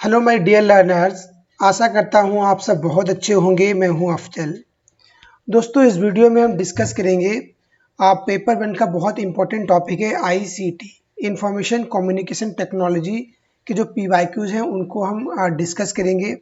Hello my dear learners, आशा करता हूँ आप सब बहुत अच्छे होंगे। मैं हूँ अफजल। दोस्तों, इस वीडियो में हम डिस्कस करेंगे आप पेपर वन का बहुत इंपॉर्टेंट टॉपिक है आईसीटी, इंफॉर्मेशन कम्युनिकेशन टेक्नोलॉजी के जो पीवाईक्यूज हैं उनको हम डिस्कस करेंगे।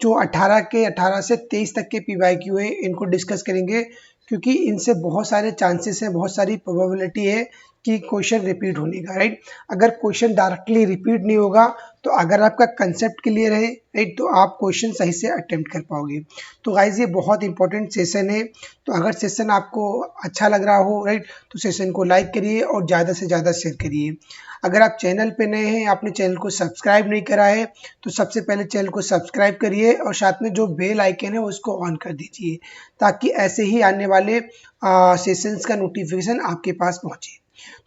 जो 18 से 23 तक के पीवाईक्यू है इनको डिस्कस करेंगे, क्योंकि इनसे बहुत सारे चांसेस हैं, बहुत सारी प्रोबेबिलिटी है कि क्वेश्चन रिपीट होने का। राइट, अगर क्वेश्चन डायरेक्टली रिपीट नहीं होगा तो अगर आपका कंसेप्ट क्लियर है, राइट, तो आप क्वेश्चन सही से अटेम्प्ट कर पाओगे। तो गाइज, ये बहुत इंपॉर्टेंट सेशन है। तो अगर सेशन आपको अच्छा लग रहा हो, राइट, तो सेशन को लाइक करिए और ज़्यादा से ज़्यादा शेयर करिए। अगर आप चैनल पे नए हैं, आपने चैनल को सब्सक्राइब नहीं करा है, तो सबसे पहले चैनल को सब्सक्राइब करिए और साथ में जो बेल आइकन है उसको ऑन कर दीजिए, ताकि ऐसे ही आने वाले सेशंस का नोटिफिकेशन आपके पास पहुंचे।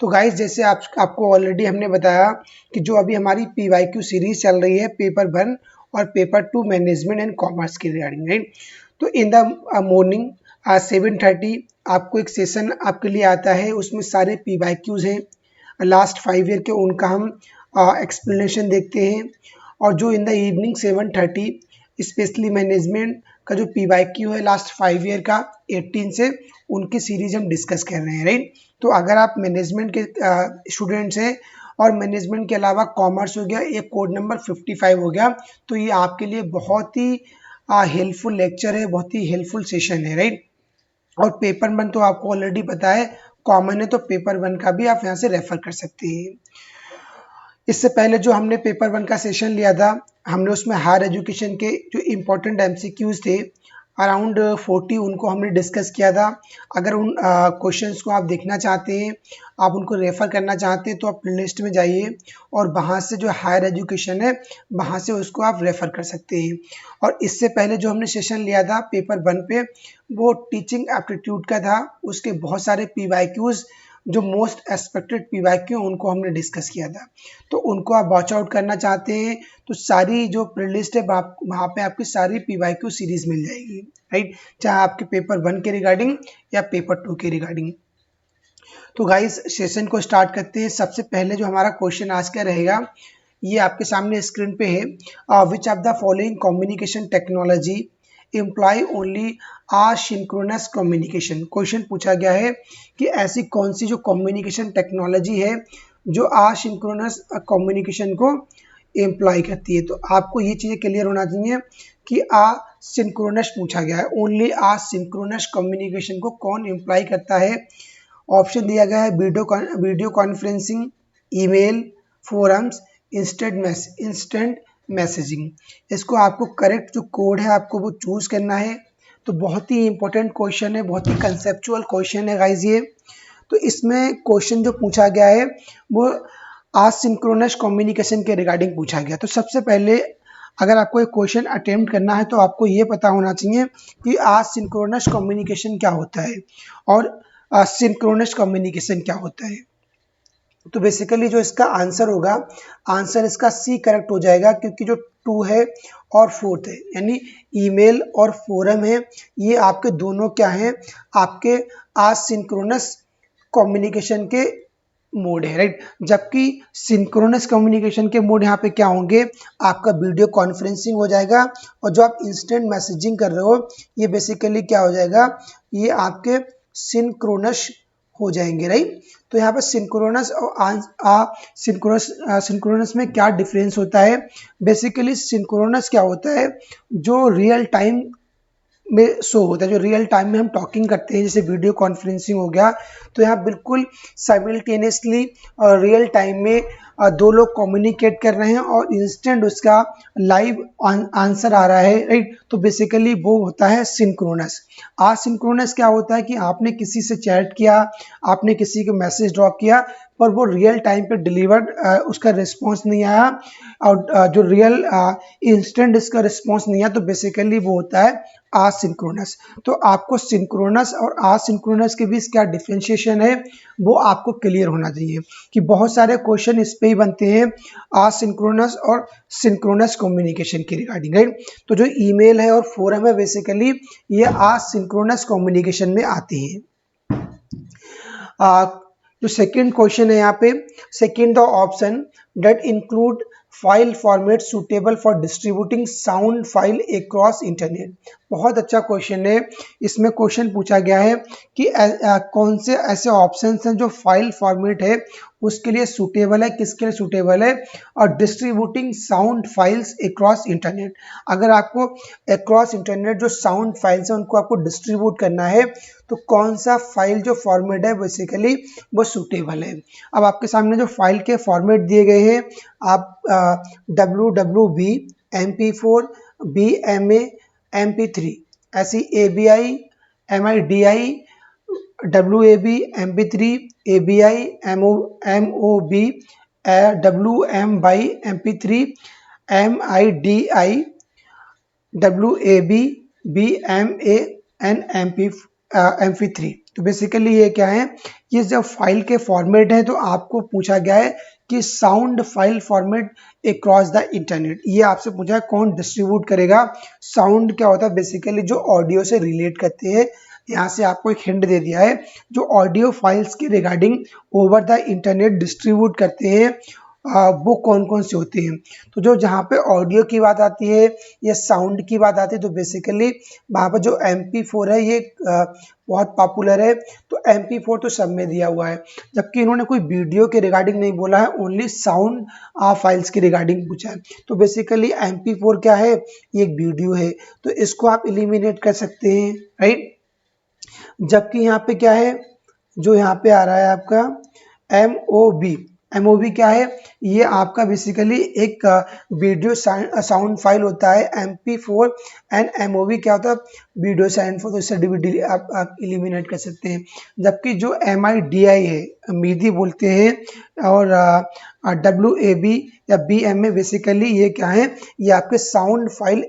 तो गाइज, जैसे आपको ऑलरेडी हमने बताया कि जो अभी हमारी पीवाईक्यू सीरीज चल रही है पेपर 1 और पेपर 2 मैनेजमेंट एंड कॉमर्स के रिगार्डिंग, राइट। तो इन द मॉर्निंग 7:30 आपको एक सेशन आपके लिए आता है, उसमें सारे पीवाईक्यूज हैं लास्ट 5 ईयर के, उनका हम एक्सप्लेनेशन देखते हैं। और जो in the evening 7:30 specially management का जो पीवाईक्यू है लास्ट 5 ईयर का 18 से, उनकी सीरीज हम डिस्कस कर रहे हैं, राइट। तो अगर आप मैनेजमेंट के स्टूडेंट्स हैं और मैनेजमेंट के अलावा कॉमर्स हो गया, एक कोड नंबर 55 हो गया, तो ये आपके लिए बहुत ही हेल्पफुल लेक्चर है, बहुत ही हेल्पफुल सेशन है, राइट। और पेपर 1 तो आपको ऑलरेडी पता है कॉमन है, तो पेपर 1 का भी आप यहाँ से रेफर कर सकते हैं। इससे पहले जो हमने पेपर 1 का सेशन लिया था, हमने उसमें हायर एजुकेशन के जो इम्पोर्टेंट एमसीक्यूज थे अराउंड 40, उनको हमने डिस्कस किया था। अगर उन क्वेश्चंस को आप देखना चाहते हैं, आप उनको रेफ़र करना चाहते हैं, तो आप प्लेलिस्ट में जाइए और वहाँ से जो हायर एजुकेशन है वहाँ से उसको आप रेफ़र कर सकते हैं। और इससे पहले जो हमने सेशन लिया था पेपर 1 पे, वो टीचिंग एप्टीट्यूड का था। उसके बहुत सारे पीवाईक्यूज जो मोस्ट एक्सपेक्टेड पीवाईक्यू उनको हमने डिस्कस किया था। तो उनको आप वॉच आउट करना चाहते हैं तो सारी जो प्लेलिस्ट है वहाँ पे आपकी सारी पीवाईक्यू सीरीज मिल जाएगी, राइट, चाहे आपके पेपर 1 के रिगार्डिंग या पेपर 2 के रिगार्डिंग। तो गाइस, सेशन को स्टार्ट करते हैं। सबसे पहले जो हमारा क्वेश्चन आज का रहेगा, ये आपके सामने स्क्रीन पे है। Which of the following communication technology employ only asynchronous communication. Question पूछा गया है कि ऐसी कौन सी जो कम्युनिकेशन टेक्नोलॉजी है जो आसिंक्रोनस कम्युनिकेशन को एम्प्लॉय करती है। तो आपको ये चीज़ें क्लियर होना चाहिए कि आसिंक्रोनस पूछा गया है, ओनली आसिंक्रोनस कम्युनिकेशन को कौन एम्प्लॉय करता है। ऑप्शन दिया गया है video conferencing, email, forums, instant messaging. इसको आपको करेक्ट जो कोड है आपको वो चूज करना है। तो बहुत ही इंपॉर्टेंट क्वेश्चन है, बहुत ही कंसेप्चुअल क्वेश्चन है गाइज ये। तो इसमें क्वेश्चन जो पूछा गया है वो आसिंक्रोनस कम्युनिकेशन के रिगार्डिंग पूछा गया। तो सबसे पहले अगर आपको एक क्वेश्चन अटेम्प्ट करना है तो आपको ये पता होना चाहिए कि आसिंक्रोनस कम्युनिकेशन क्या होता है और सिंक्रोनस कम्युनिकेशन क्या होता है। तो बेसिकली जो इसका आंसर होगा, आंसर इसका सी करेक्ट हो जाएगा, क्योंकि जो 2 है और 4 है, यानी ईमेल और फोरम है, ये आपके दोनों क्या हैं, आपके आसिंक्रोनस कम्युनिकेशन के मोड है, राइट। जबकि सिंक्रोनस कम्युनिकेशन के मोड यहाँ पे क्या होंगे, आपका वीडियो कॉन्फ्रेंसिंग हो जाएगा, और जो आप इंस्टेंट मैसेजिंग कर रहे हो ये बेसिकली क्या हो जाएगा, ये आपके सिंक्रोनस हो जाएंगे, राइट। तो यहाँ पर सिंक्रोनस और सिंक्रोनस में क्या डिफरेंस होता है। बेसिकली सिंक्रोनस क्या होता है, जो रियल टाइम में शो होता है, जो रियल टाइम में हम टॉकिंग करते हैं, जैसे वीडियो कॉन्फ्रेंसिंग हो गया, तो यहाँ बिल्कुल साइमल्टेनियसली और रियल टाइम में दो लोग कम्युनिकेट कर रहे हैं और इंस्टेंट उसका लाइव आंसर आ रहा है, राइट। तो बेसिकली वो होता है सिंक्रोनस। आसिंक्रोनस क्या होता है कि आपने किसी से चैट किया, आपने किसी को मैसेज ड्रॉप किया, पर वो रियल टाइम पे डिलीवर्ड उसका रिस्पॉन्स नहीं आया, और जो रियल इंस्टेंट इसका रिस्पॉन्स नहीं आया, तो बेसिकली वो होता है आसिंक्रोनस। तो आपको सिंक्रोनस और आसिंक्रोनस के बीच क्या डिफरेंशिएशन है वो आपको क्लियर होना चाहिए, कि बहुत सारे क्वेश्चन इस पे ही बनते हैं आसिंक्रोनस और सिंक्रोनस कम्युनिकेशन के रिगार्डिंग, राइट। तो जो ईमेल है और फोरम है बेसिकली ये आसिंक्रोनस कम्युनिकेशन में आते हैं। जो सेकेंड क्वेश्चन है यहाँ पे, second the option that include file format suitable for distributing sound file across internet. बहुत अच्छा क्वेश्चन है। इसमें क्वेश्चन पूछा गया है कि कौन से ऐसे ऑप्शंस हैं जो फाइल फॉर्मेट है उसके लिए सूटेबल है, किसके लिए सूटेबल है, और distributing sound files across internet. अगर आपको अक्रॉस इंटरनेट जो साउंड फाइल्स हैं उनको आपको डिस्ट्रीब्यूट करना है तो कौन सा फाइल जो फॉर्मेट है बेसिकली वो सूटेबल है। अब आपके सामने जो फाइल के फॉर्मेट दिए गए हैं, आप WWB, MP4, BMA, MP3, ऐसी ABI, MIDI, WAB, MP3, ABI, MOB, WM by MP3, MIDI, WAB, BMA and MP3। तो बेसिकली ये क्या है, ये जब फाइल के फॉर्मेट है तो आपको पूछा गया है कि sound file format across the internet. ये आपसे पूछा है कौन डिस्ट्रीब्यूट करेगा। साउंड क्या होता है, बेसिकली जो ऑडियो से रिलेट करते हैं। यहाँ से आपको एक हिंट दे दिया है, जो ऑडियो फाइल्स के regarding over the internet distribute करते हैं वो कौन कौन से होते हैं। तो जो जहाँ पे ऑडियो की बात आती है या साउंड की बात आती है तो बेसिकली वहाँ पर जो MP4 है ये बहुत पॉपुलर है। तो MP4 तो सब में दिया हुआ है, जबकि इन्होंने कोई वीडियो के रिगार्डिंग नहीं बोला है, ओनली साउंड फाइल्स के रिगार्डिंग पूछा है। तो बेसिकली MP4 क्या है, ये एक वीडियो है, तो इसको आप एलिमिनेट कर सकते हैं, राइट। जबकि यहाँ पे क्या है, जो यहाँ पे आ रहा है आपका MOB। MOB क्या है, ये आपका बेसिकली एक वीडियो साउंड फाइल होता है। MP4 एंड MOB क्या होता है, वीडियो साउंड फाइल, तो इससे आप एलिमिनेट कर सकते हैं। जबकि जो MIDI है, मीदी बोलते हैं, और WAB या BMA बेसिकली ये क्या है, ये आपके साउंड फाइल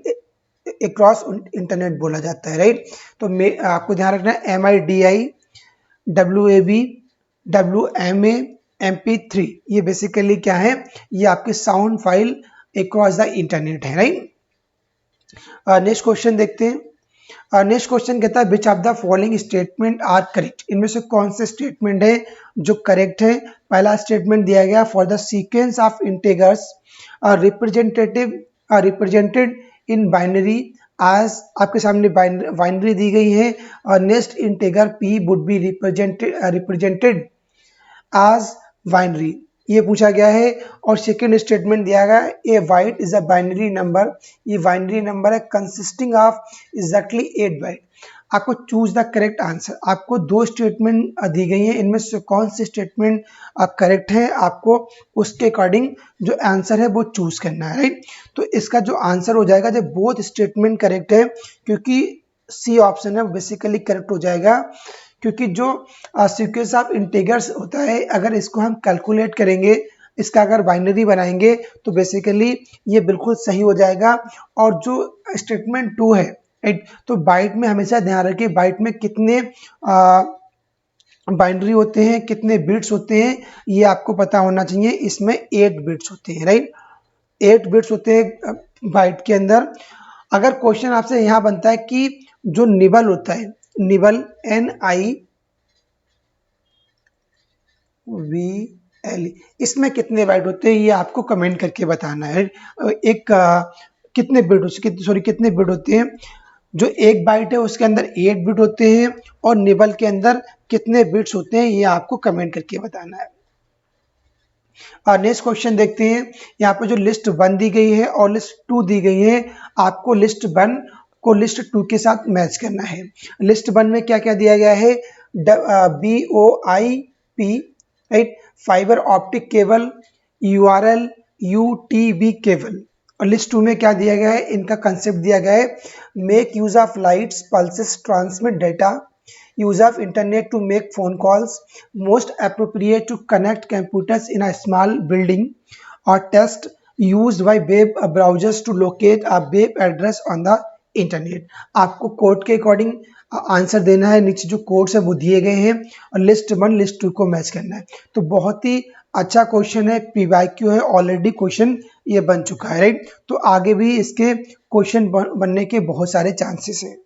अक्रॉस इंटरनेट बोला जाता है, राइट। तो आपको ध्यान रखना है MIDI, WAB, WMA, MP3 ये बेसिकली क्या है, ये आपके sound file across the internet है, राइट। नेक्स्ट क्वेश्चन देखते हैं। नेक्स्ट क्वेश्चन कहता है which of the following statement are correct. इनमें से कौन से स्टेटमेंट है जो करेक्ट है। पहला स्टेटमेंट दिया गया, for the sequence of integers represented in binary आज आपके सामने बाइनरी दी गई है, और next integer p would be represented आज बाइनरी, ये पूछा गया है। और सेकेंड स्टेटमेंट दिया गया, ए bite is a binary number, ये बाइनरी नंबर है कंसिस्टिंग ऑफ एग्जैक्टली 8 बाइट। आपको चूज द करेक्ट आंसर। आपको दो स्टेटमेंट दी गई है, इनमें से कौन सी स्टेटमेंट करेक्ट है, आपको उसके अकॉर्डिंग जो आंसर है वो चूज करना है, राइट। तो इसका जो आंसर हो जाएगा, जब बोथ स्टेटमेंट करेक्ट है, क्योंकि सी ऑप्शन है बेसिकली करेक्ट हो जाएगा, क्योंकि जो सीक्वेंस ऑफ इंटीजर्स होता है, अगर इसको हम कैलकुलेट करेंगे, इसका अगर बाइनरी बनाएंगे तो बेसिकली ये बिल्कुल सही हो जाएगा। और जो स्टेटमेंट 2 है, राइट, तो बाइट में हमेशा ध्यान रखिए, बाइट में कितने बाइनरी होते हैं, कितने बिट्स होते हैं, ये आपको पता होना चाहिए। इसमें 8 बिट्स होते हैं, राइट, 8 बिट्स होते हैं बाइट के अंदर। अगर क्वेश्चन आपसे यहाँ बनता है कि जो निबल होता है, निबल NIVL, इसमें कितने बाइट होते हैं, ये आपको कमेंट करके बताना है। एक कितने बिट होते हैं, जो एक बाइट है उसके अंदर 8 बिट होते हैं, और निबल के अंदर कितने बिट्स होते हैं, ये आपको कमेंट करके बताना है। नेक्स्ट क्वेश्चन देखते हैं। यहाँ पे जो लिस्ट 1 दी गई है और लिस्ट 2 दी गई है, आपको लिस्ट 1 को लिस्ट 2 के साथ मैच करना है। लिस्ट 1 में क्या क्या दिया गया है, BIP, right, fibre optic cable, URL, UTB cable. और लिस्ट 2 में क्या दिया गया है, इनका कंसेप्ट दिया गया है, make use of lights pulses transmit data, use of internet to make phone calls, most appropriate to connect computers in a small building, or test used by web browsers to locate a web address on the internet। आपको code के according answer देना है, नीचे जो codes है वो दिए गए हैं, और लिस्ट 1 लिस्ट 2 को मैच करना है। तो बहुत ही अच्छा क्वेश्चन है, PYQ है, ऑलरेडी क्वेश्चन ये बन चुका है, राइट। तो आगे भी इसके क्वेश्चन बनने के बहुत सारे चांसेस हैं।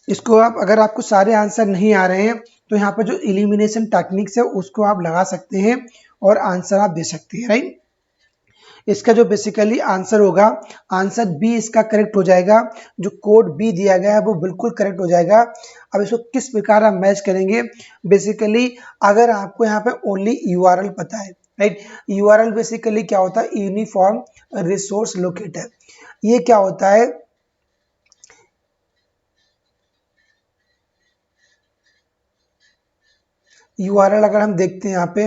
इसको आप, अगर आपको सारे आंसर नहीं आ रहे हैं तो यहाँ पर जो एलिमिनेशन टेक्निक्स है उसको आप लगा सकते हैं, और आंसर आप दे सकते हैं, राइट। इसका जो बेसिकली आंसर होगा, आंसर बी इसका करेक्ट हो जाएगा। जो कोड बी दिया गया है वो बिल्कुल करेक्ट हो जाएगा। अब इसको किस प्रकार आप मैच करेंगे, बेसिकली अगर आपको यहाँ पे ओनली यूआरएल पता है, राइट। यूआरएल बेसिकली क्या होता है, यूनिफॉर्म रिसोर्स लोकेटर। ये क्या होता है, यूआरएल अगर हम देखते हैं यहाँ पे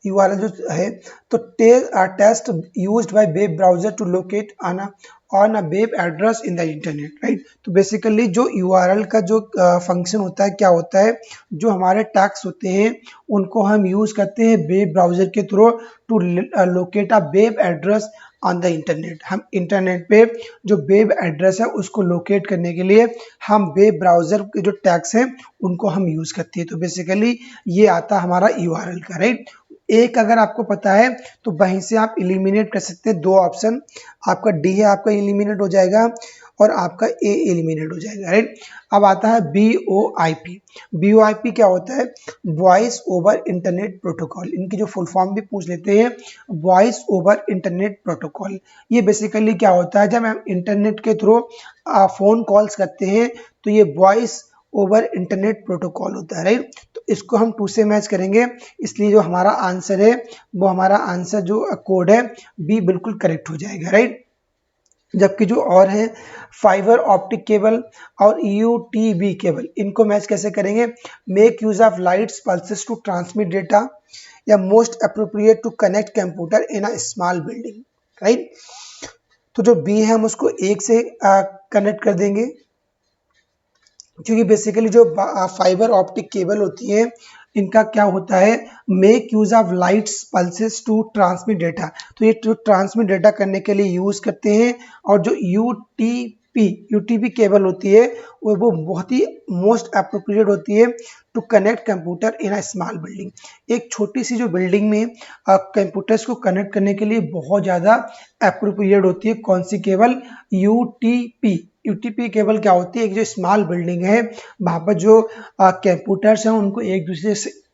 यूआरएल जो है, तो text used by web browser to locate on a web address in the internet, right. तो बेसिकली जो यूआरएल का जो फंक्शन होता है, क्या होता है, जो हमारे टैग्स होते हैं उनको हम यूज करते हैं वेब ब्राउजर के through to locate a web address on the internet. हम इंटरनेट पे जो वेब एड्रेस है उसको लोकेट करने के लिए हम वेब ब्राउजर के जो टैग्स हैं उनको हम यूज करते हैं। तो बेसिकली ये आता हमारा यूआरएल का, राइट। एक अगर आपको पता है तो वहीं से आप एलिमिनेट कर सकते हैं। दो ऑप्शन आपका डी है, आपका एलिमिनेट हो जाएगा और आपका ए एलिमिनेट हो जाएगा, राइट। अब आता है BOIP। BOIP क्या होता है, वॉइस ओवर इंटरनेट प्रोटोकॉल। इनकी जो फुल फॉर्म भी पूछ लेते हैं, वॉइस ओवर इंटरनेट प्रोटोकॉल। ये बेसिकली क्या होता है, जब हम इंटरनेट के थ्रू फोन कॉल्स करते हैं तो ये वॉइस ओवर इंटरनेट प्रोटोकॉल होता है, राइट। तो इसको हम 2 से मैच करेंगे, इसलिए जो हमारा आंसर है वो हमारा आंसर जो कोड है बी बिल्कुल करेक्ट हो जाएगा, राइट। जबकि जो और है फाइबर ऑप्टिक केबल और यूटीबी केबल, इनको मैच कैसे करेंगे, make use of lights pulses to transmit data, या most appropriate to connect computer in a small building, right. तो जो बी है हम उसको एक से कनेक्ट कर देंगे, क्योंकि बेसिकली जो फाइबर ऑप्टिक केबल होती है इनका क्या होता है, make use of lights pulses to transmit data. तो ये ट्रांसमिट डेटा करने के लिए यूज करते हैं। और जो यूटीपी केबल होती है वो बहुत ही मोस्ट अप्रोप्रिएट होती है to connect computer in a small building. एक छोटी सी जो बिल्डिंग में कंप्यूटर्स को कनेक्ट करने के लिए बहुत ज़्यादा अप्रोप्रिएट होती है। कौन सी केबल, यूटीपी केबल क्या होती है, एक जो स्मॉल बिल्डिंग है वहाँ पर जो कंप्यूटर्स हैं उनको एक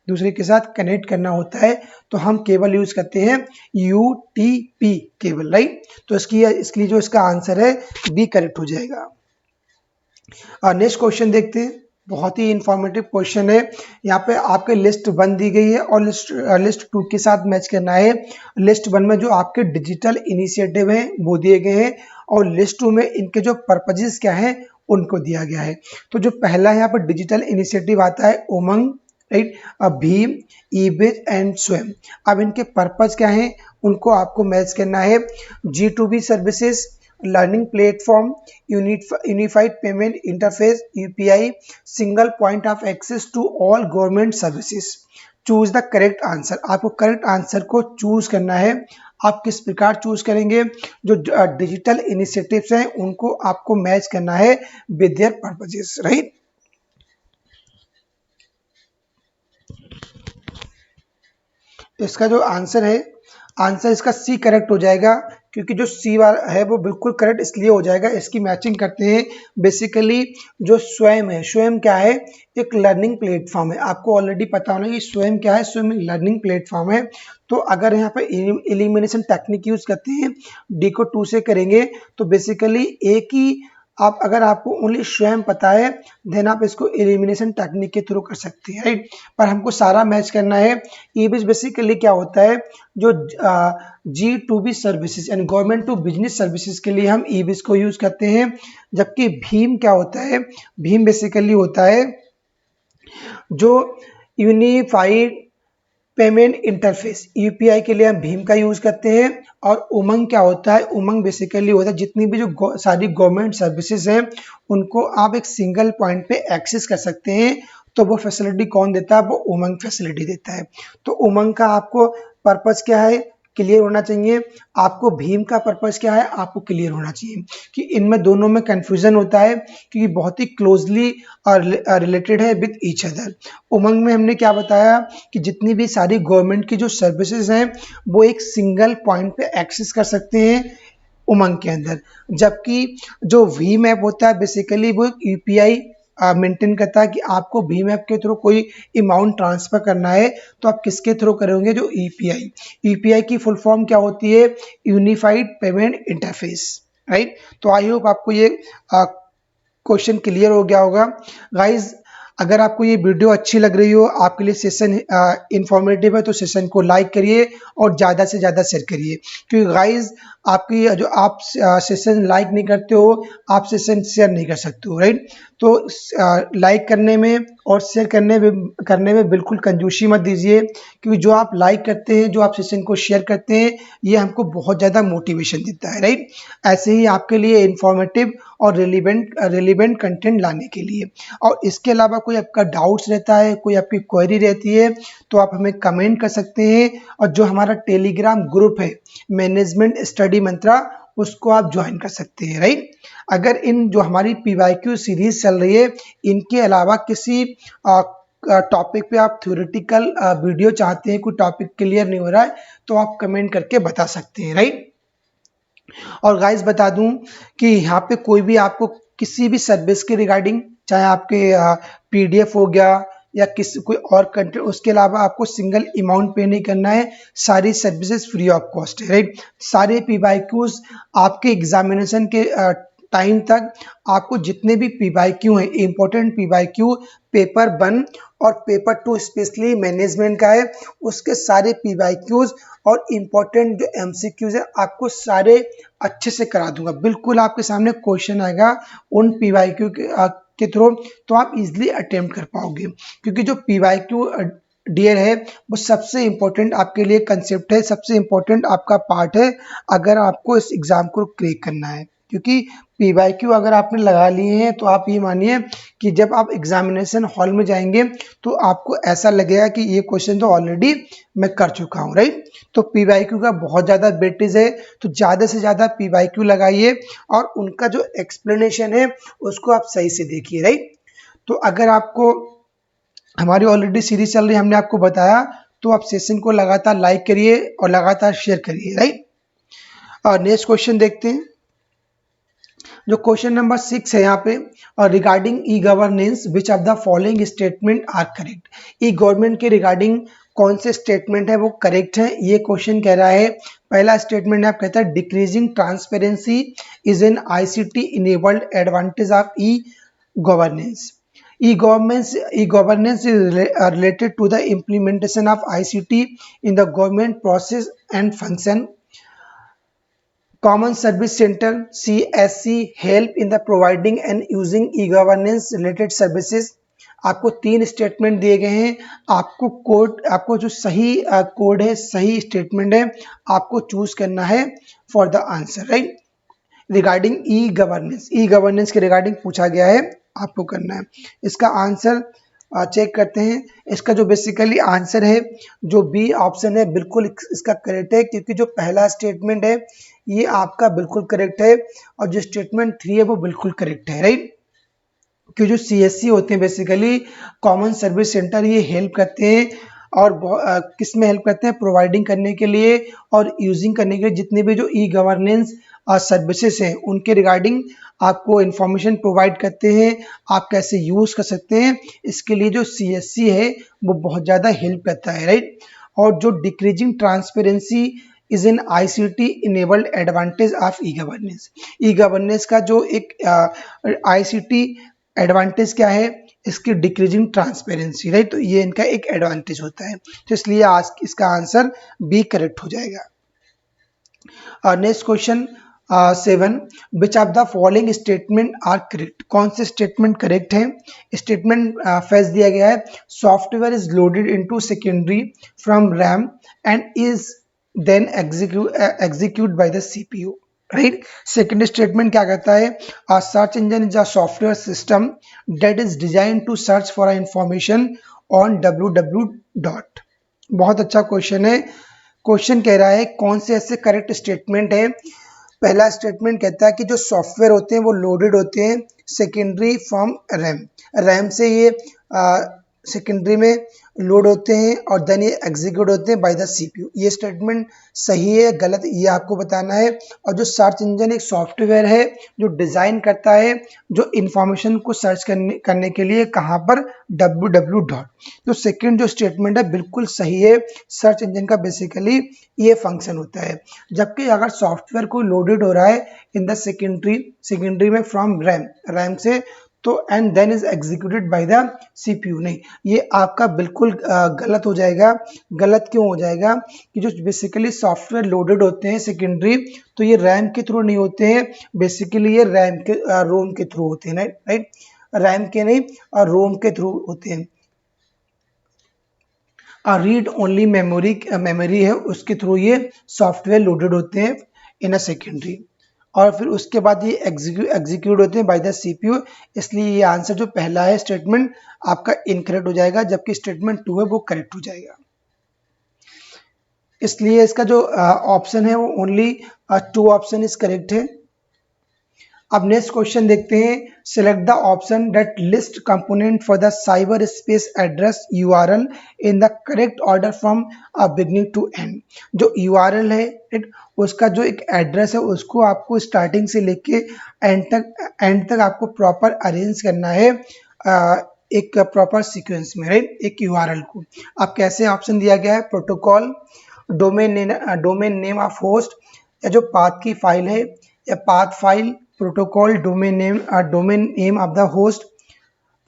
दूसरे के साथ कनेक्ट करना होता है, तो हम केबल यूज करते हैं यूटीपी केबल, राइट। तो इसके लिए जो इसका आंसर है बी करेक्ट हो जाएगा। नेक्स्ट क्वेश्चन देखते हैं, बहुत ही इंफॉर्मेटिव क्वेश्चन है। यहाँ पे आपके लिस्ट 1 दी गई है और लिस्ट 2 के साथ मैच करना है। लिस्ट 1 में जो आपके डिजिटल इनिशिएटिव हैं वो दिए गए हैं और लिस्ट 2 में इनके जो पर्पजेस क्या हैं उनको दिया गया है। तो जो पहला यहाँ पर डिजिटल इनिशिएटिव आता है उमंग, राइट, भीम, ईबिज एंड स्वयं। अब इनके पर्पज क्या हैं उनको आपको मैच करना है। G2B services, learning platform, unified payment interface UPI, single point of access to all government services. Choose the correct answer. आपको करेक्ट आंसर को चूज करना है। आप किस प्रकार चूज करेंगे, जो डिजिटल इनिशिएटिव्स हैं उनको आपको मैच करना है विद देयर पर्पजेस, राइट। इसका जो आंसर है, आंसर इसका सी करेक्ट हो जाएगा, क्योंकि जो सी वाला है वो बिल्कुल करेक्ट इसलिए हो जाएगा, इसकी मैचिंग करते हैं। बेसिकली जो स्वयं है, स्वयं क्या है, एक लर्निंग प्लेटफॉर्म है। आपको ऑलरेडी पता होना कि स्वयं क्या है, स्वयं लर्निंग प्लेटफॉर्म है। तो अगर यहाँ पर एलिमिनेशन टेक्निक यूज करते हैं, डी को 2 से करेंगे तो बेसिकली एक ही आप, अगर आपको ओनली स्वयं पता है देन आप इसको एलिमिनेशन टेक्निक के थ्रू कर सकते हैं, राइट। पर हमको सारा मैच करना है। ईबिज बेसिकली क्या होता है, जो G2B सर्विसेज यानी गवर्नमेंट टू बिजनेस सर्विसेज के लिए हम ईबिज को यूज करते हैं। जबकि भीम क्या होता है, भीम बेसिकली होता है जो यूनिफाइड पेमेंट इंटरफेस UPI के लिए हम भीम का यूज करते हैं। और उमंग क्या होता है, उमंग बेसिकली होता है जितनी भी जो सारी गवर्नमेंट सर्विसेज हैं उनको आप एक सिंगल पॉइंट पे एक्सेस कर सकते हैं। तो वो फैसिलिटी कौन देता है, वो उमंग फैसिलिटी देता है। तो उमंग का आपको पर्पस क्या है, क्लियर होना चाहिए। आपको भीम का पर्पस क्या है, आपको क्लियर होना चाहिए कि इनमें दोनों में कंफ्यूजन होता है क्योंकि बहुत ही क्लोजली रिलेटेड है विद ईच अदर। उमंग में हमने क्या बताया कि जितनी भी सारी गवर्नमेंट की जो सर्विसेज हैं वो एक सिंगल पॉइंट पे एक्सेस कर सकते हैं उमंग के अंदर। जबकि जो भीम ऐप होता है बेसिकली वो यूपीआई मेंटेन करता है कि आपको भीम ऐप के थ्रू कोई अमाउंट ट्रांसफर करना है तो आप किसके थ्रू करोगे, जो यूपीआई। यूपीआई की फुल फॉर्म क्या होती है, यूनिफाइड पेमेंट इंटरफेस, राइट। तो आई होप आपको ये क्वेश्चन क्लियर हो गया होगा। गाइज अगर आपको ये वीडियो अच्छी लग रही हो, आपके लिए सेशन इंफॉर्मेटिव है, तो सेशन को लाइक करिए और ज़्यादा से ज़्यादा शेयर करिए, क्योंकि गाइज आपकी जो आप सेशन लाइक नहीं करते हो, आप सेशन शेयर नहीं कर सकते हो, राइट। तो लाइक करने में और शेयर करने में बिल्कुल कंजूसी मत दीजिए, क्योंकि जो आप लाइक करते हैं, जो आप सेशन को शेयर करते हैं, ये हमको बहुत ज़्यादा मोटिवेशन देता है, राइट। ऐसे ही आपके लिए इंफॉर्मेटिव और रिलेवेंट कंटेंट लाने के लिए। और इसके अलावा कोई आपका डाउट्स रहता है, कोई आपकी क्वेरी रहती है, तो आप हमें कमेंट कर सकते हैं। और जो हमारा टेलीग्राम ग्रुप है मैनेजमेंट स्टडी मंत्रा, उसको आप ज्वाइन कर सकते हैं, राइट। अगर इन जो हमारी पीवाईक्यू सीरीज चल रही है, इनके अलावा किसी टॉपिक पे आप थ्योरेटिकल वीडियो चाहते हैं, कोई टॉपिक क्लियर नहीं हो रहा है, तो आप कमेंट करके बता सकते हैं, राइट। और गाइस बता दूं कि यहाँ पे कोई भी आपको किसी भी सर्विस के रिगार्डिंग, चाहे आपके पीडीएफ हो गया या किसी कोई और कंटेंट, उसके अलावा आपको सिंगल अमाउंट पे नहीं करना है, सारी सर्विसेज फ्री ऑफ कॉस्ट है, राइट। सारे पीवाईक्यूज आपके एग्जामिनेशन के टाइम तक, आपको जितने भी पीवाईक्यू हैं, इंपॉर्टेंट पीवाईक्यू पेपर 1 और पेपर 2 स्पेशली मैनेजमेंट का है, उसके सारे पीवाईक्यूज और इम्पोर्टेंट जो एमसीक्यूज है, आपको सारे अच्छे से करा दूंगा। बिल्कुल आपके सामने क्वेश्चन आएगा उन पीवाईक्यू के थ्रू, तो आप इजीली अटेम्प्ट कर पाओगे, क्योंकि जो पीवाईक्यू डियर है वो सबसे इम्पोर्टेंट आपके लिए कंसेप्ट है, सबसे इम्पोर्टेंट आपका पार्ट है, अगर आपको इस एग्जाम को क्रैक करना है। क्योंकि पीवाईक्यू अगर आपने लगा लिए हैं, तो आप ये मानिए कि जब आप एग्जामिनेशन हॉल में जाएंगे, तो आपको ऐसा लगेगा कि ये क्वेश्चन तो ऑलरेडी मैं कर चुका हूँ, राइट। तो पीवाईक्यू का बहुत ज़्यादा वेटेज है, तो ज़्यादा से ज़्यादा पीवाईक्यू लगाइए और उनका जो एक्सप्लेनेशन है उसको आप सही से देखिए, राइट। तो अगर आपको हमारी ऑलरेडी सीरीज चल रही है, हमने आपको बताया, तो आप सेशन को लगातार लाइक करिए और लगातार शेयर करिए, राइट। और नेक्स्ट क्वेश्चन देखते हैं, जो क्वेश्चन नंबर 6 है यहाँ पे, और regarding e governance which of the following statement are correct. E government के रिगार्डिंग कौन से स्टेटमेंट है वो करेक्ट है, ये क्वेश्चन कह रहा है। पहला स्टेटमेंट आप कहता है decreasing transparency is an ICT enabled advantage of e governance. E-governance is related to the implementation of ICT in the government process and function. Common Service Center CSC help in the providing and using e-governance related services. आपको 3 statement दिए गए हैं, आपको code, आपको जो सही code है, सही स्टेटमेंट है, आपको चूज करना है for the answer, right. Regarding e governance के रिगार्डिंग पूछा गया है, आपको करना है। इसका आंसर चेक करते हैं। इसका जो बेसिकली आंसर है, जो बी ऑप्शन है, बिल्कुल इसका करेक्ट है, क्योंकि जो पहला स्टेटमेंट है ये आपका बिल्कुल करेक्ट है, और जो स्टेटमेंट 3 है वो बिल्कुल करेक्ट है, राइट। कि जो सीएससी होते हैं बेसिकली कॉमन सर्विस सेंटर, ये हेल्प करते हैं, और किस में हेल्प करते हैं, प्रोवाइडिंग करने के लिए और यूजिंग करने के लिए जितने भी जो ई गवर्नेंस सर्विसेज हैं उनके रिगार्डिंग आपको इंफॉर्मेशन प्रोवाइड करते हैं, आप कैसे यूज कर सकते हैं, इसके लिए जो सीएससी है वो बहुत ज़्यादा हेल्प करता है, राइट। और जो decreasing transparency is in ICT enabled advantage of e governance. E governance का जो एक आईसीटी एडवांटेज क्या है, इसकी डिक्रीजिंग ट्रांसपेरेंसी, राइट। तो ये इनका एक एडवांटेज होता है, तो इसलिए आज इसका आंसर बी करेक्ट हो जाएगा। Next question 7, which of the following statement are correct. कौन से स्टेटमेंट करेक्ट है। स्टेटमेंट फर्स्ट दिया गया है, software is loaded into secondary from RAM and is then execute by the CPU, right. Second statement क्या कहता है, a search engine is a software system that is design to search for information on www. बहुत अच्छा question है। Question कह रहा है कौन से ऐसे करेक्ट स्टेटमेंट है। पहला स्टेटमेंट कहता है कि जो सॉफ्टवेयर होते हैं वो लोडेड होते हैं सेकेंडरी फ्रॉम रैम, रैम से ये सेकेंडरी में लोड होते हैं और देन ये एग्जीक्यूट होते हैं बाय द सीपीयू। ये स्टेटमेंट सही है गलत ये आपको बताना है। और जो सर्च इंजन एक सॉफ्टवेयर है जो डिज़ाइन करता है जो इंफॉर्मेशन को सर्च करने के लिए कहाँ पर www. तो सेकंड जो स्टेटमेंट है बिल्कुल सही है। सर्च इंजन का बेसिकली ये फंक्शन होता है। जबकि अगर सॉफ्टवेयर को लोडेड हो रहा है इन द सेकेंडरी में फ्रॉम रैम से, तो and then is executed by the CPU, नहीं, ये आपका बिल्कुल गलत हो जाएगा। गलत क्यों हो जाएगा कि जो बेसिकली सॉफ्टवेयर लोडेड होते हैं सेकेंडरी, तो ये रैम के थ्रू नहीं होते हैं, बेसिकली ये रोम के थ्रू होते हैं, राइट, रैम के नहीं और रोम के थ्रू होते हैं। रीड ओनली मेमोरी है उसके थ्रू ये सॉफ्टवेयर लोडेड होते हैं इन अ सेकेंडरी, और फिर उसके बाद ये एग्जीक्यूट होते हैं बाय द सीपीयू। इसलिए ये आंसर जो पहला है स्टेटमेंट आपका इनकरेक्ट हो जाएगा, जबकि स्टेटमेंट 2 है वो करेक्ट हो जाएगा। इसलिए इसका जो ऑप्शन है वो ओनली 2 ऑप्शन इज करेक्ट है। अब नेक्स्ट क्वेश्चन देखते हैं। Select the option that list component for the cyber space address URL in the correct order from beginning to end. जो यूआरएल है उसका जो एक एड्रेस है उसको आपको स्टार्टिंग से लेके एंड तक आपको प्रॉपर अरेंज करना है एक प्रॉपर सीक्वेंस में, राइट, एक यूआरएल को। अब कैसे ऑप्शन दिया गया है, protocol, domain name of host, या जो पाथ की फाइल है या path file, protocol, domain name of the host,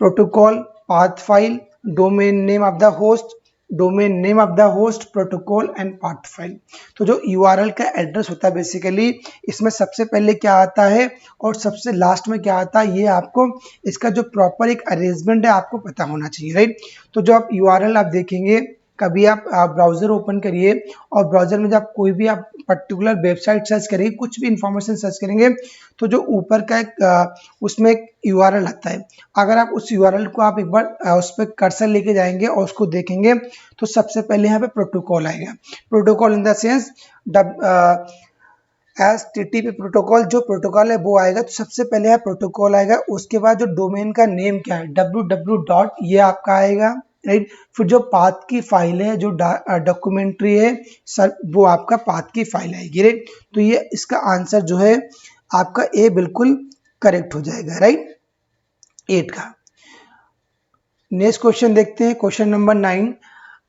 protocol, path file, domain name of the host, protocol and path file. तो जो यूआरएल का एड्रेस होता है बेसिकली इसमें सबसे पहले क्या आता है और सबसे लास्ट में क्या आता है, ये आपको इसका जो प्रॉपर एक अरेंजमेंट है आपको पता होना चाहिए, राइट। तो जो आप यूआरएल आप देखेंगे, कभी आप ब्राउज़र ओपन करिए और ब्राउज़र में जब कोई भी आप पर्टिकुलर वेबसाइट सर्च करेंगे, कुछ भी इंफॉर्मेशन सर्च करेंगे, तो जो ऊपर का एक उसमें एक यूआरएल आता है। अगर आप उस यूआरएल को आप एक बार उस पर कर्सर लेके जाएंगे और उसको देखेंगे तो सबसे पहले यहाँ पे प्रोटोकॉल आएगा। Protocol in the sense HTTP protocol, जो प्रोटोकॉल है वो आएगा। तो सबसे पहले है प्रोटोकॉल आएगा, उसके बाद जो डोमेन का नेम क्या है www. ये आपका आएगा, राइट। फिर जो पाथ की फाइल है, जो डॉक्यूमेंट्री है सर, वो आपका पाथ की फाइल आएगी, राइट। तो ये इसका आंसर जो है आपका ए बिल्कुल करेक्ट हो जाएगा, राइट, 8 का। नेक्स्ट क्वेश्चन देखते हैं, question number 9।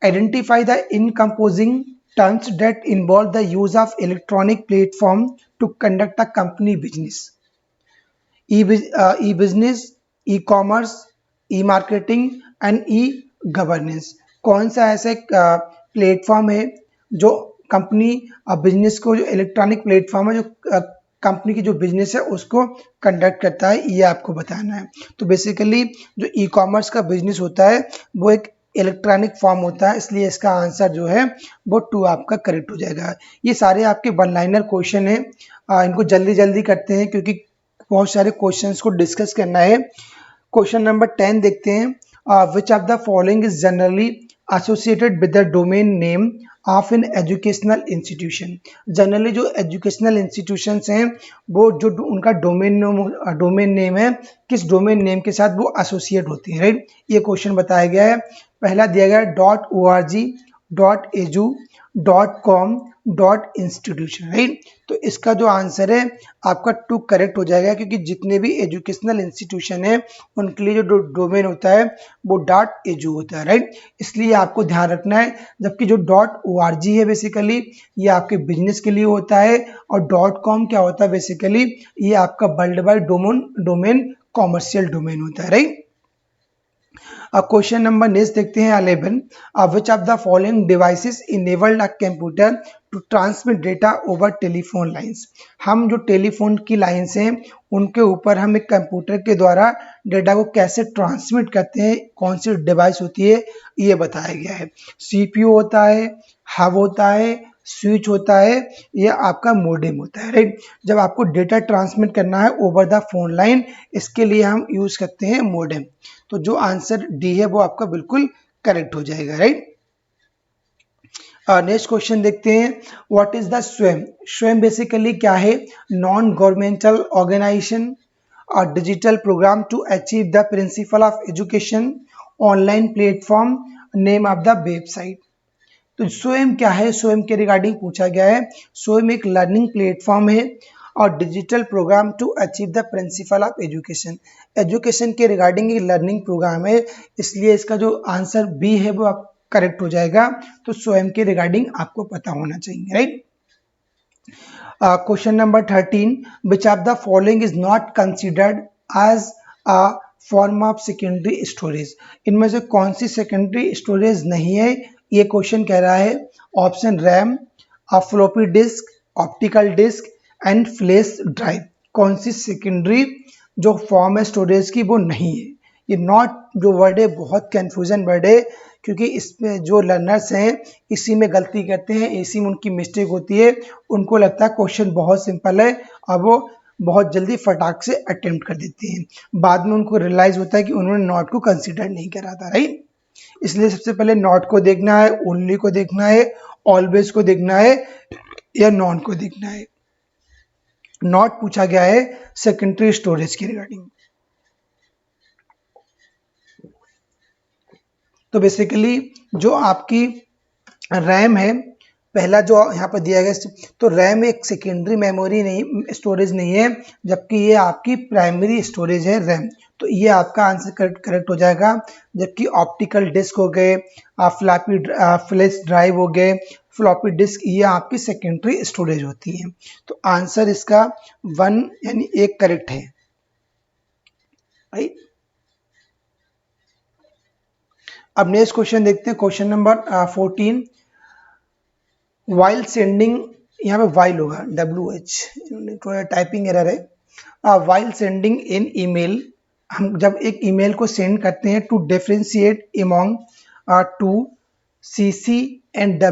Identify the encompassing terms that involve the use of electronic platform to conduct a company business. E business, e commerce, e marketing and e governance. कौन सा ऐसा platform है जो company business को, जो electronic platform है जो company की जो बिजनेस है उसको कंडक्ट करता है, ये आपको बताना है। तो बेसिकली जो ई कॉमर्स का बिजनेस होता है वो एक इलेक्ट्रॉनिक फॉर्म होता है, इसलिए इसका आंसर जो है वो 2 आपका करेक्ट हो जाएगा। ये सारे आपके वन लाइनर क्वेश्चन है, इनको जल्दी जल्दी करते हैं क्योंकि बहुत सारे क्वेश्चंस को डिस्कस करना है। क्वेश्चन नंबर 10 देखते हैं। विच of the following is generally associated with the domain name of an educational institution. Generally जो एजुकेशनल इंस्टीट्यूशंस हैं वो जो उनका डोमेन नेम है, किस डोमेन नेम के साथ वो एसोसिएट होती हैं, राइट। ये क्वेश्चन बताया गया है। पहला दिया गया है .org, .edu, .com, .institution, right. तो इसका जो आंसर है आपका 2 करेक्ट हो जाएगा, क्योंकि जितने भी एजुकेशनल इंस्टीट्यूशन है उनके लिए जो डोमेन होता है वो .edu होता है, राइट। इसलिए आपको ध्यान रखना है। जबकि जो .org है बेसिकली ये आपके बिजनेस के लिए होता है, और .com क्या होता है बेसिकली ये आपका world wide domain commercial domain होता है, राइट। क्वेश्चन नंबर नेक्स्ट देखते हैं 11। Which of the following devices enabled a computer to transmit data over telephone lines. हम जो टेलीफोन की लाइंस हैं उनके ऊपर हम एक कंप्यूटर के द्वारा डेटा को कैसे ट्रांसमिट करते हैं, कौन सी डिवाइस होती है ये बताया गया है। सीपीयू होता है, हब होता है, स्विच होता है, या आपका मोडेम होता है, राइट। जब आपको डेटा ट्रांसमिट करना है ओवर द फोन लाइन, इसके लिए हम यूज करते हैं मोडेम। तो जो आंसर डी है वो आपका बिल्कुल करेक्ट हो जाएगा, राइट। नेक्स्ट क्वेश्चन देखते हैं। व्हाट इज द स्वयं। स्वयं बेसिकली क्या है, नॉन गवर्नमेंटल ऑर्गेनाइजेशन और digital programme to achieve the principle of education online platform, name of the website. तो स्वयं क्या है, स्वयं के रिगार्डिंग पूछा गया है। स्वयं एक लर्निंग प्लेटफॉर्म है और digital programme to achieve the principle of education. Education के रिगार्डिंग एक लर्निंग प्रोग्राम है, इसलिए इसका जो आंसर बी है वो आप करेक्ट हो जाएगा। तो स्वयं के रिगार्डिंग आपको पता होना चाहिए, right. Question number 13, which of the following is not considered as a form of secondary storage. इनमें से कौन सी सेकेंडरी स्टोरेज नहीं है, ये क्वेश्चन कह रहा है। Option RAM, floppy disk, optical disk and flash drive. कौन सी सेकेंडरी जो फॉर्म है स्टोरेज की वो नहीं है। ये नॉट जो वर्ड है बहुत कंफ्यूजन वर्ड है, क्योंकि इसमें जो लर्नर्स हैं इसी में गलती करते हैं, इसी में उनकी मिस्टेक होती है। उनको लगता है क्वेश्चन बहुत सिंपल है और वो बहुत जल्दी फटाक से अटेम्प्ट कर देते हैं। बाद में उनको रियलाइज होता है कि उन्होंने नॉट को कंसिडर नहीं करा था, राइट। इसलिए सबसे पहले नॉट को देखना है, ओनली को देखना है, ऑलवेज को देखना है या नॉन को देखना है। नॉट पूछा गया है सेकेंडरी स्टोरेज के रिगार्डिंग। तो बेसिकली जो आपकी रैम है, पहला जो यहाँ पर दिया गया, तो रैम एक सेकेंडरी मेमोरी नहीं, स्टोरेज नहीं है, जबकि ये आपकी प्राइमरी स्टोरेज है रैम। तो ये आपका आंसर करेक्ट हो जाएगा। जबकि ऑप्टिकल डिस्क हो गए, फ्लैपी फ्लैश ड्राइव हो गए, फ्लॉपी डिस्क, ये आपकी सेकेंडरी स्टोरेज होती है। तो आंसर इसका 1 यानी 1 करेक्ट है, राइट। अब नेक्स्ट क्वेश्चन देखते हैं, क्वेश्चन नंबर 14। वाइल सेंडिंग, यहाँ पे वाइल होगा WH, थोड़ा टाइपिंग एरर है। वाइल सेंडिंग इन ईमेल, हम जब एक ईमेल को सेंड करते हैं to differentiate among to CC and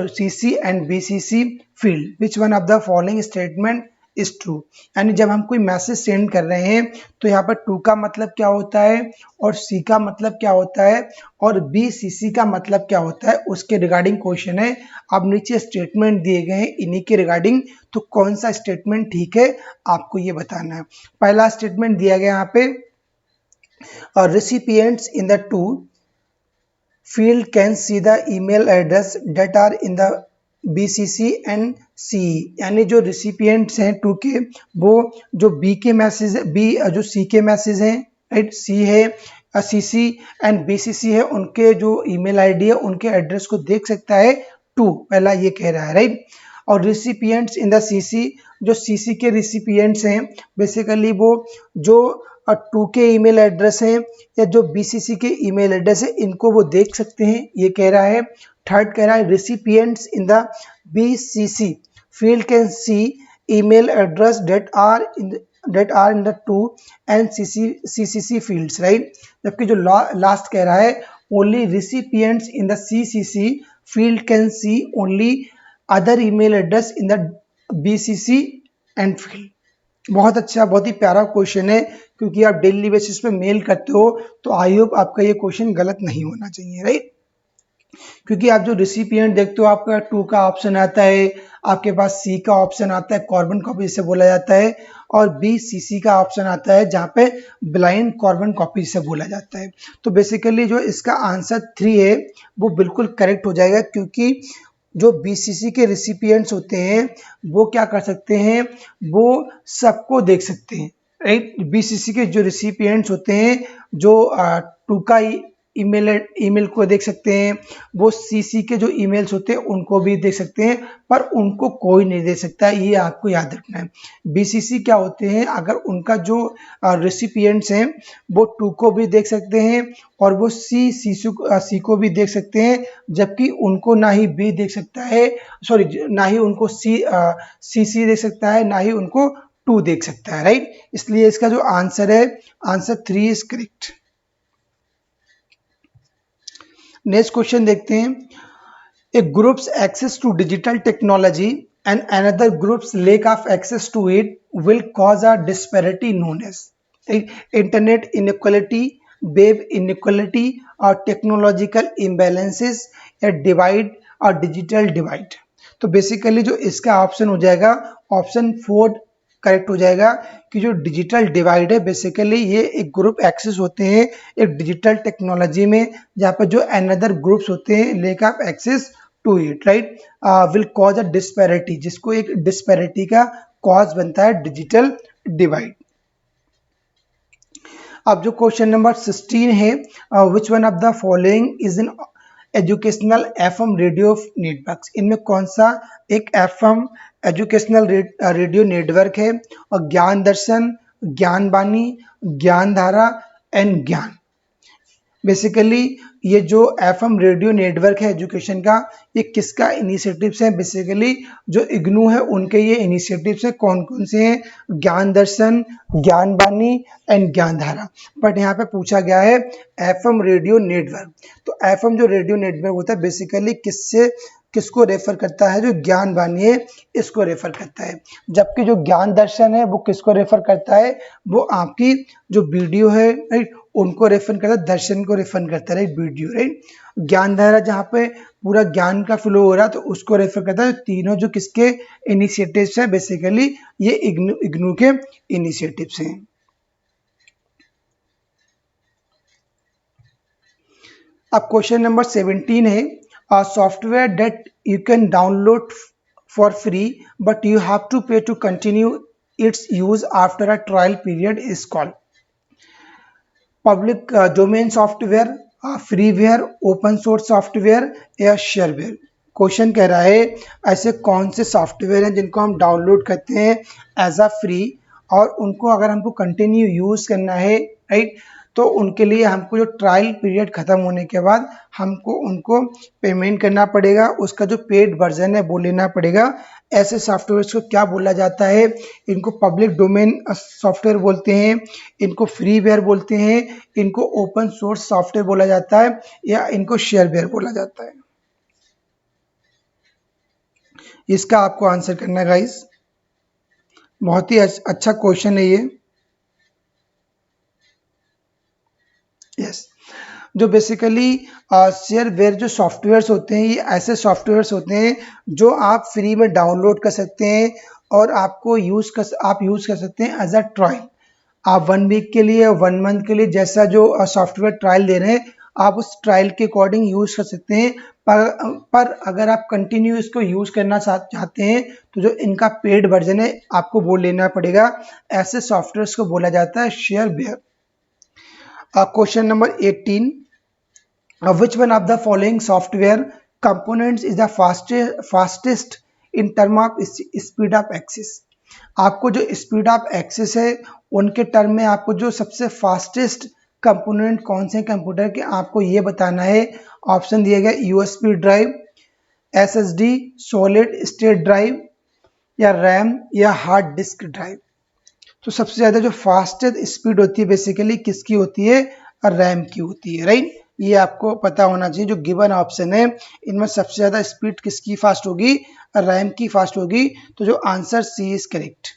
CC and BCC field, which one of the following statement is true। यानी जब हम कोई मैसेज सेंड कर रहे हैं तो यहाँ पर टू का मतलब क्या होता है और सी का मतलब क्या होता है और BCC का मतलब क्या होता है, उसके रिगार्डिंग क्वेश्चन है। अब नीचे स्टेटमेंट दिए गए हैं इन्हीं के रिगार्डिंग, तो कौन सा स्टेटमेंट ठीक है आपको ये बताना है। पहला स्टेटमेंट दिया गया यहाँ पे, recipients in the two field can see the email address that are in the BCC and CE। यानी जो रिसिपिएंट्स हैं टू के, वो जो बी के मैसेज, बी जो सी के मैसेज हैं, राइट, सी है CC एंड BCC है, उनके जो ईमेल आईडी है उनके एड्रेस को देख सकता है टू, पहला ये कह रहा है, राइट। और रिसिपिएंट्स इन द CC, जो CC के रिसिपिएंट्स हैं बेसिकली वो जो टू के ईमेल एड्रेस हैं या जो BCC के ईमेल एड्रेस है इनको वो देख सकते हैं, ये कह रहा है। थर्ड कह रहा है recipients in the BCC field can see email address that are in the two and CCC fields, right। जबकि जो लास्ट कह रहा है only recipients in the CCC field can see only other email address in the BCC and field। बहुत अच्छा, बहुत ही प्यारा question है, क्योंकि आप डेली बेसिस पे मेल करते हो, तो आई होप आपका ये क्वेश्चन गलत नहीं होना चाहिए, राइट। क्योंकि आप जो रिसिपिएंट देखते हो आपका टू का ऑप्शन आता है, आपके पास सी का ऑप्शन आता है, कार्बन कॉपी जिसे बोला जाता है, और BCC का ऑप्शन आता है जहाँ पे ब्लाइंड कार्बन कॉपी जिसे बोला जाता है। तो बेसिकली जो इसका आंसर 3 है वो बिल्कुल करेक्ट हो जाएगा, क्योंकि जो BCC के रिसिपिएंट्स होते हैं वो क्या कर सकते हैं, वो सबको देख सकते हैं, राइट। BCC के जो रिसिपिएंट्स होते हैं जो टू का ईमेल को देख सकते हैं, वो CC के जो ईमेल्स होते हैं उनको भी देख सकते हैं, पर उनको कोई नहीं देख सकता, ये आपको याद रखना है। BCC क्या होते हैं, अगर उनका जो रेसिपिएंट्स हैं वो टू को भी देख सकते हैं और वो सी को भी देख सकते हैं, जबकि उनको ना ही बी देख सकता है, सॉरी, ना ही उनको CC देख सकता है, ना ही उनको टू देख सकता है, राइट। इसलिए इसका जो आंसर है, answer 3 is correct. Next question देखते हैं, a groups access to digital technology and another groups lack of access to it will cause a disparity known as internet inequality, web inequality और technological imbalances, a divide और digital divide. तो basically जो इसका option हो जाएगा option 4 correct हो जाएगा कि जो डिजिटल डिवाइड है बेसिकली ये एक ग्रुप एक्सेस होते हैं एक डिजिटल टेक्नोलॉजी में, जहाँ पर जो अनदर ग्रुप्स होते हैं lack of access to it, right, will cause a disparity, जिसको एक डिस्पैरिटी का कॉज बनता है डिजिटल डिवाइड। अब जो क्वेश्चन नंबर 16 है, which one of the following is in educational FM radio networks, इनमें कौन सा एक एफएम एजुकेशनल रेडियो नेटवर्क है? और ज्ञान दर्शन, ज्ञान बानी, ज्ञान धारा एंड ज्ञान। बेसिकली ये जो एफएम रेडियो नेटवर्क है एजुकेशन का, ये किसका इनिशिएटिव्स है? बेसिकली जो इग्नू है उनके ये इनिशिएटिव्स है। कौन कौन से हैं? ज्ञान दर्शन, ज्ञान बानी एंड ज्ञान धारा। बट यहाँ पे पूछा गया है एफएम रेडियो नेटवर्क। तो एफएम जो रेडियो नेटवर्क होता है बेसिकली किसको रेफर करता है? जो ज्ञान बानी है इसको रेफर करता है। जबकि जो ज्ञान दर्शन है वो किसको रेफर करता है? वो आपकी जो वीडियो है, राइट, उनको रेफर करता है, दर्शन को रेफर करता है, राइट, वीडियो, राइट। ज्ञान धारा जहाँ पे पूरा ज्ञान का फ्लो हो रहा है तो उसको रेफर करता है। तीनों जो किसके इनिशिएटिव्स है? बेसिकली ये इग्नू के इनिशिएटिव्स हैं। अब क्वेश्चन नंबर 17 है, software that you can download for free but you have to pay to continue its use after a trial period is called public domain software, freeware, open source software या shareware. Question कह रहा है ऐसे कौन से software हैं जिनको हम डाउनलोड करते हैं एज अ फ्री और उनको अगर हमको कंटिन्यू यूज करना है, राइट, तो उनके लिए हमको जो ट्रायल पीरियड खत्म होने के बाद हमको उनको पेमेंट करना पड़ेगा, उसका जो पेड वर्जन है वो लेना पड़ेगा। ऐसे सॉफ्टवेयर को क्या बोला जाता है? इनको पब्लिक डोमेन सॉफ्टवेयर बोलते हैं, इनको फ्रीवेयर बोलते हैं, इनको ओपन सोर्स सॉफ्टवेयर बोला जाता है या इनको शेयरवेयर बोला जाता है। इसका आपको आंसर करना है गाइस। बहुत ही अच्छा क्वेश्चन है ये। यस, जो बेसिकली शेयरवेयर जो सॉफ्टवेयर्स होते हैं ये ऐसे सॉफ्टवेयर्स होते हैं जो आप फ्री में डाउनलोड कर सकते हैं और आपको आप यूज़ कर सकते हैं एज अ ट्रायल। आप 1 वीक के लिए, 1 मंथ के लिए, जैसा जो सॉफ्टवेयर ट्रायल दे रहे हैं आप उस ट्रायल के अकॉर्डिंग यूज़ कर सकते हैं। पर अगर आप कंटिन्यू इसको यूज़ करना चाहते हैं तो जो इनका पेड वर्जन है आपको वो लेना पड़ेगा। ऐसे सॉफ्टवेयर्स को बोला जाता है shareware. Question number 18. Which one of the following software components is the fastest in term of speed of access? आपको जो स्पीड ऑफ एक्सेस है उनके टर्म में आपको जो सबसे फास्टेस्ट कंपोनेंट कौन से कंप्यूटर के आपको ये बताना है। ऑप्शन दिया गया USB drive, SSD, solid state drive या रैम या हार्ड डिस्क ड्राइव। तो सबसे ज़्यादा जो फास्टेस्ट स्पीड होती है बेसिकली किसकी होती है? रैम की होती है, राइट। ये आपको पता होना चाहिए। जो गिवन ऑप्शन है इनमें सबसे ज़्यादा स्पीड किसकी फास्ट होगी? रैम की फास्ट होगी। तो जो आंसर सी इज करेक्ट।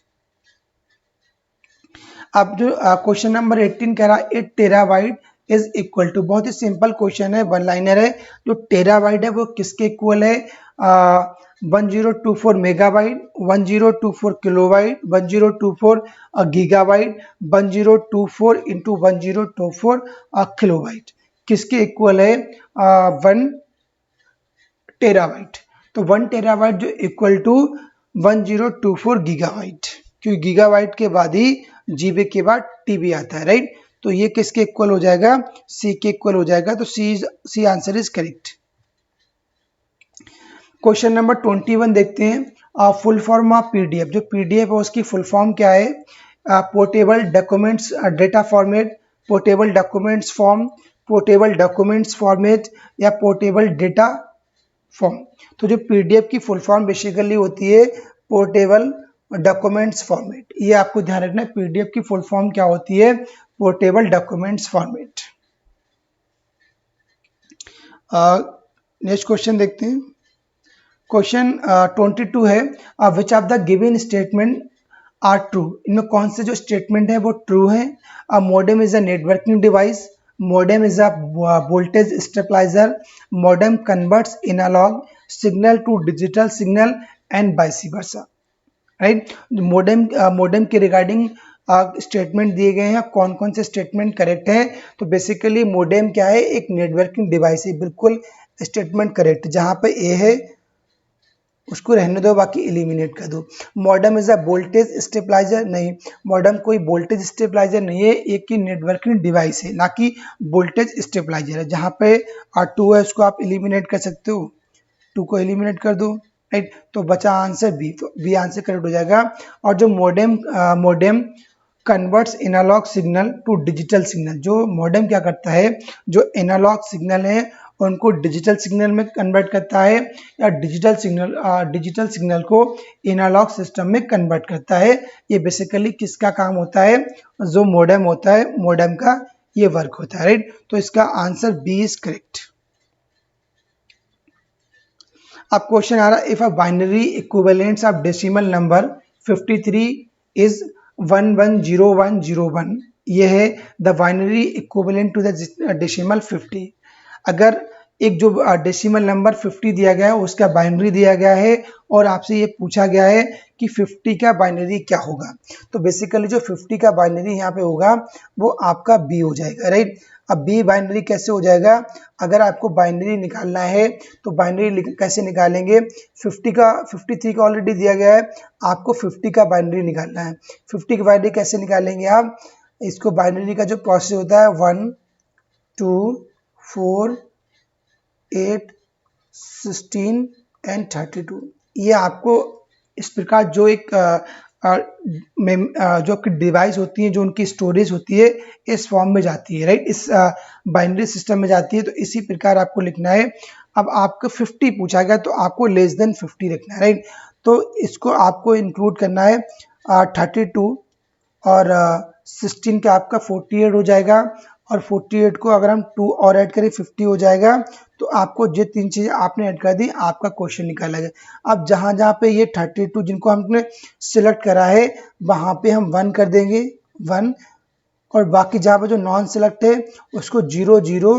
अब जो क्वेश्चन नंबर 18 कह रहा है 8 टेराबाइट इज इक्वल टू, बहुत ही सिंपल क्वेश्चन है, वन लाइनर है। जो टेराबाइट है वो किसके इक्वल है? 1024 megabyte, 1024 kilobyte, 1024 gigabyte, 1024 into 1024 kilobyte किसके इक्वल है? 1 टेराबाइट। तो 1 टेराबाइट जो इक्वल टू 1024 गीगाबाइट, क्योंकि गीगाबाइट के बाद ही जीबी के बाद टीबी आता है, राइट। तो ये किसके इक्वल हो जाएगा? सी के इक्वल हो जाएगा। तो C answer is correct. Question number 21 देखते हैं। फुल फॉर्म ऑफ पीडीएफ, जो पीडीएफ है उसकी फुल फॉर्म क्या है? Portable documents data format, portable documents form, portable documents format या पोर्टेबल डेटा फॉर्म। तो जो पीडीएफ की फुल फॉर्म बेसिकली होती है पोर्टेबल डॉक्यूमेंट्स फॉर्मेट। ये आपको ध्यान रखना है, पीडीएफ की फुल फॉर्म क्या होती है? Portable documents format. Next question देखते हैं। क्वेश्चन 22 है, which of the given statement are true, इनमें कौन से जो स्टेटमेंट है वो ट्रू है? Modem is a networking device, modem is a voltage stabiliser, modem converts analogue signal to digital signal and vice versa, right. Modem के regarding statement दिए गए हैं, कौन कौन से स्टेटमेंट करेक्ट हैं। तो बेसिकली मॉडेम क्या है, एक नेटवर्किंग डिवाइस है, बिल्कुल स्टेटमेंट करेक्ट। जहां पे ए है उसको रहने दो, बाकी एलिमिनेट कर दो। Modem is a voltage stabiliser, नहीं, मॉडेम कोई वोल्टेज स्टेबलाइजर नहीं है, एक की नेटवर्किंग डिवाइस है, ना कि वोल्टेज स्टेबलाइजर है। जहां पे R2 है उसको आप एलिमिनेट कर सकते हो, 2 को एलिमिनेट कर दो, राइट। तो बचा आंसर बी, तो बी आंसर करेक्ट हो जाएगा। और जो modem converts analogue signal to digital signal, जो मॉडेम क्या करता है, जो एनालॉग सिग्नल है उनको डिजिटल सिग्नल में कन्वर्ट करता है, या डिजिटल सिग्नल को एनालॉग सिस्टम में कन्वर्ट करता है। ये बेसिकली किसका काम होता है, जो मॉडेम होता है, मॉडेम का ये वर्क होता है, राइट। तो इसका आंसर बी इज करेक्ट। अब क्वेश्चन आ रहा है, if a binary equivalents of decimal number 53 is 110101, ये है the binary equivalent to the decimal 50। अगर एक जो डेसिमल नंबर 50 दिया गया है उसका बाइनरी दिया गया है और आपसे ये पूछा गया है कि 50 का बाइनरी क्या होगा, तो बेसिकली जो 50 का बाइनरी यहाँ पे होगा वो आपका बी हो जाएगा, राइट। अब बी बाइनरी कैसे हो जाएगा, अगर आपको बाइनरी निकालना है तो बाइनरी कैसे निकालेंगे, 53 का ऑलरेडी दिया गया है, आपको 50 का बाइनरी निकालना है। 50 का बाइनरी कैसे निकालेंगे आप, इसको बाइनरी का जो प्रोसेस होता है 1 2 4 8 16 एंड 32, ये आपको इस प्रकार जो एक जो डिवाइस होती है, जो उनकी स्टोरेज होती है, इस फॉर्म में जाती है, राइट, इस बाइनरी सिस्टम में जाती है। तो इसी प्रकार आपको लिखना है। अब आपको 50 पूछा गया तो आपको लेस देन 50 रखना है, राइट। तो इसको आपको इंक्लूड करना है 32 और 16 का आपका 48 हो जाएगा, और 48 को अगर हम 2 और ऐड करें 50 हो जाएगा। तो आपको जो 3 चीज़ें आपने ऐड कर दी, आपका क्वेश्चन निकाला गया। अब जहाँ जहाँ पे ये 32 जिनको हमने सिलेक्ट करा है वहाँ पे हम 1 कर देंगे, 1, और बाकी जहाँ पे जो नॉन सिलेक्ट है उसको 0 0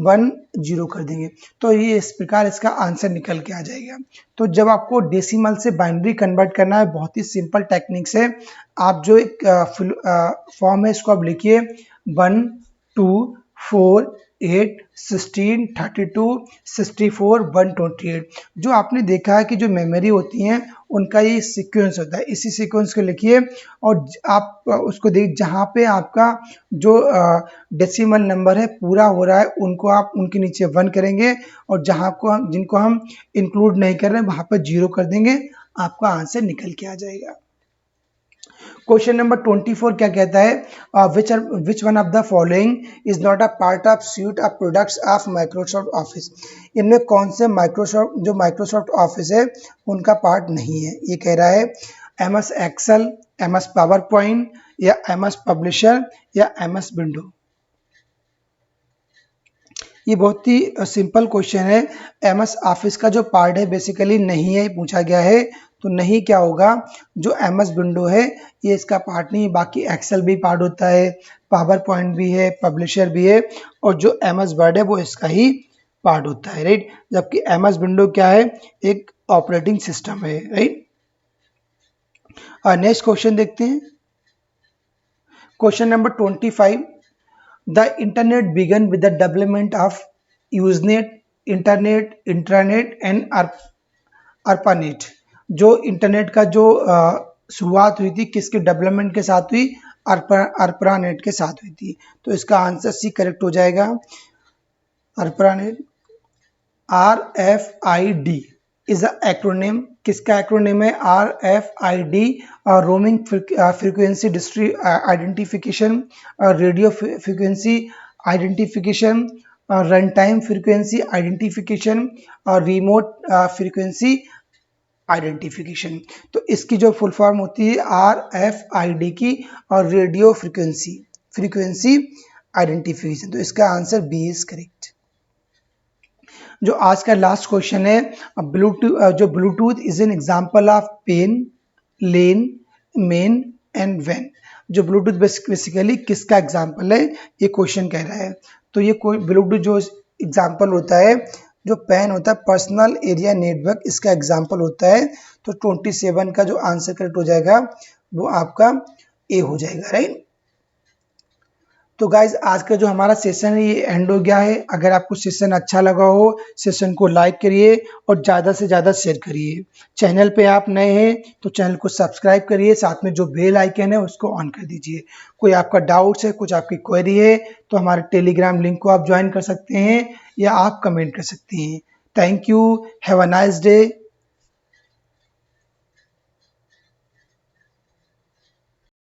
1 0 कर देंगे। तो ये इस प्रकार इसका आंसर निकल के आ जाएगा। तो जब आपको डेसिमल से बाइनरी कन्वर्ट करना है, बहुत ही सिंपल टेक्निक्स है। आप जो एक फॉर्म है इसको आप लिखिए 1 2 4 8 16 32 64 128। जो आपने देखा है कि जो मेमोरी होती हैं उनका ये सीक्वेंस होता है, इसी सीक्वेंस को लिखिए और आप उसको देख, जहाँ पे आपका जो डेसिमल नंबर है पूरा हो रहा है उनको आप उनके नीचे 1 करेंगे, और जहाँ को जिनको हम इंक्लूड नहीं कर रहे हैं वहाँ पर 0 कर देंगे, आपका आंसर निकल के आ जाएगा। क्वेश्चन नंबर 24 क्या कहता है, which one of the following is not a part of suit of products of Microsoft office. इनमें कौन से माइक्रोसॉफ्ट ऑफिस है उनका पार्ट नहीं है। ये कह रहा है MS Excel, MS power point, या MS पब्लिशर, या MS विंडो। ये बहुत ही सिंपल क्वेश्चन है। MS ऑफिस का जो पार्ट है बेसिकली नहीं है, पूछा गया है, तो नहीं क्या होगा, जो MS विंडो है ये इसका पार्ट नहीं। बाकी एक्सेल भी पार्ट होता है, पावर पॉइंट भी है, पब्लिशर भी है, और जो MS वर्ड है वो इसका ही पार्ट होता है, राइट। जबकि MS विंडो क्या है, एक ऑपरेटिंग सिस्टम है, राइट। नेक्स्ट क्वेश्चन देखते हैं। Question number 25, The internet began with the development of Usenet, Internet, Intranet and ARPANET। जो इंटरनेट का जो शुरुआत हुई थी किसके डेवलपमेंट के साथ हुई, ARPANET के साथ हुई थी। तो इसका आंसर सी करेक्ट हो जाएगा। ARPANET, RFID is a acronym, किसका एक्रोनिम है, RFID, roaming frequency identification, radio frequency identification, run time frequency identification, और रिमोट फ्रीक्वेंसी आइडेंटिफिकेशन। तो इसकी जो फुल फॉर्म होती है RFID की, और रेडियो फ्रीक्वेंसी आइडेंटिफिकेशन। तो इसका आंसर बी इज करेक्ट। जो आज का लास्ट क्वेश्चन है, Bluetooth is an example of PAN, LAN, MAN and वेन। जो ब्लूटूथ बेसिकली किसका एग्जांपल है, ये क्वेश्चन कह रहा है। तो ये कोई ब्लूटूथ जो एग्जांपल होता है जो पैन होता है पर्सनल एरिया नेटवर्क, इसका एग्जाम्पल होता है। तो 27 का जो आंसर करेक्ट हो जाएगा वो आपका ए हो जाएगा, राइट। तो गाइज आज का जो हमारा सेशन है ये एंड हो गया है। अगर आपको सेशन अच्छा लगा हो, सेशन को लाइक करिए और ज़्यादा से ज़्यादा शेयर करिए। चैनल पे आप नए हैं तो चैनल को सब्सक्राइब करिए, साथ में जो बेल आइकन है उसको ऑन कर दीजिए। कोई आपका डाउट्स है, कुछ आपकी क्वेरी है तो हमारे टेलीग्राम लिंक को आप ज्वाइन कर सकते हैं या आप कमेंट कर सकते हैं। Thank you, have a nice day.